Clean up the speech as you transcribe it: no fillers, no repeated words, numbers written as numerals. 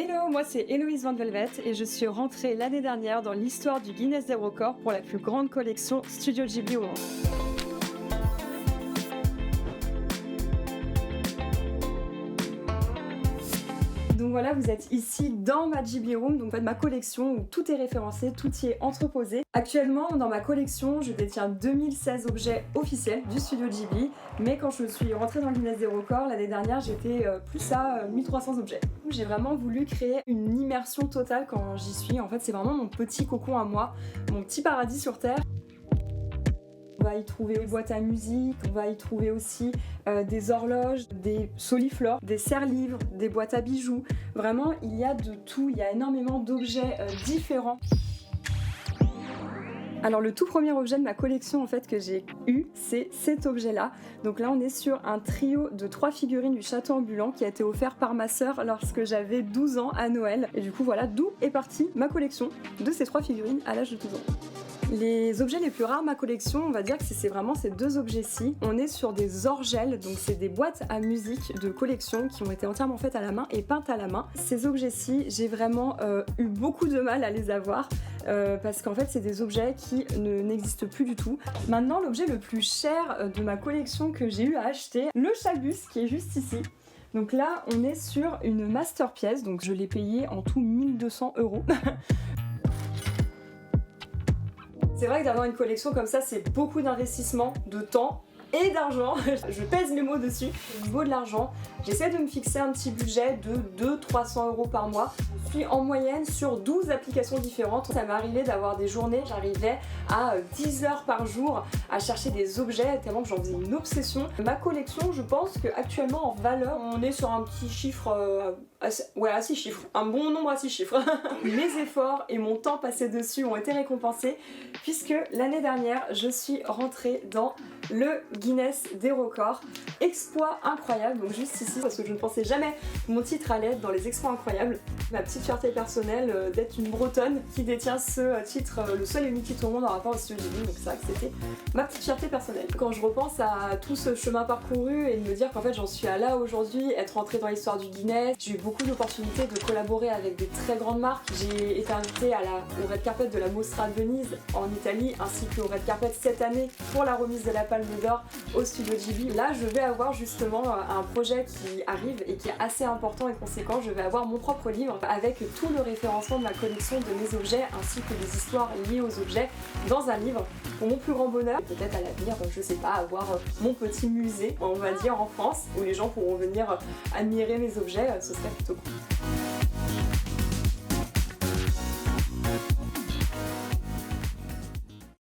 Hello, moi c'est Héloïse Van Velvet et je suis rentrée l'année dernière dans l'histoire du Guinness des records pour la plus grande collection Studio Ghibli au monde. Donc voilà, vous êtes ici dans ma Ghibli Room, donc en fait ma collection où tout est référencé, tout y est entreposé. Actuellement, dans ma collection, je détiens 2016 objets officiels du studio Ghibli, mais quand je suis rentrée dans le Guinness des records l'année dernière, j'étais plus à 1300 objets. J'ai vraiment voulu créer une immersion totale quand j'y suis. En fait, c'est vraiment mon petit cocon à moi, mon petit paradis sur Terre. On va y trouver des boîtes à musique, on va y trouver aussi des horloges, des soliflores, des serre-livres, des boîtes à bijoux. Vraiment, il y a de tout, il y a énormément d'objets différents. Alors le tout premier objet de ma collection en fait que j'ai eu, c'est cet objet-là. Donc là on est sur un trio de 3 figurines du château ambulant qui a été offert par ma sœur lorsque j'avais 12 ans à Noël. Et du coup voilà d'où est partie ma collection de ces 3 figurines à l'âge de 12 ans. Les objets les plus rares de ma collection, on va dire que c'est vraiment ces deux objets-ci. On est sur des orgelles, donc c'est des boîtes à musique de collection qui ont été entièrement faites à la main et peintes à la main. Ces objets-ci, j'ai vraiment eu beaucoup de mal à les avoir parce qu'en fait c'est des objets qui n'existent plus du tout. Maintenant, l'objet le plus cher de ma collection que j'ai eu à acheter, le chalbus qui est juste ici. Donc là, on est sur une masterpiece, donc je l'ai payé en tout 1200 €. C'est vrai que d'avoir une collection comme ça, c'est beaucoup d'investissement, de temps et d'argent. Je pèse mes mots dessus. Au niveau de l'argent, j'essaie de me fixer un petit budget de 200-300 € par mois. Je suis en moyenne sur 12 applications différentes. Ça m'est arrivé d'avoir des journées, j'arrivais à 10 heures par jour à chercher des objets tellement que j'en faisais une obsession. Ma collection, je pense qu'actuellement en valeur, on est sur un petit chiffre à 6 chiffres, un bon nombre à 6 chiffres. Mes efforts et mon temps passé dessus ont été récompensés puisque l'année dernière, je suis rentrée dans le Guinness des records. Exploit incroyable, donc juste ici parce que je ne pensais jamais que mon titre allait être dans les exploits incroyables. Ma petite fierté personnelle d'être une bretonne qui détient ce titre, le seul et unique titre au monde en rapport au studio Ghibli, donc c'est vrai que c'était ma petite fierté personnelle. Quand je repense à tout ce chemin parcouru et de me dire qu'en fait j'en suis à là aujourd'hui, être rentrée dans l'histoire du Guinness, j'ai eu beaucoup d'opportunités de collaborer avec des très grandes marques. J'ai été invitée au Red Carpet de la Mostra de Venise en Italie, ainsi qu'au Red Carpet cette année pour la remise de la Palme d'Or au studio Ghibli. Là je vais avoir justement un projet qui arrive et qui est assez important et conséquent. Je vais avoir mon propre livre avec tout le référencement de ma collection de mes objets ainsi que des histoires liées aux objets dans un livre. Pour mon plus grand bonheur, peut-être à l'avenir, je sais pas, avoir mon petit musée, on va dire en France, où les gens pourront venir admirer mes objets, ce serait plutôt cool.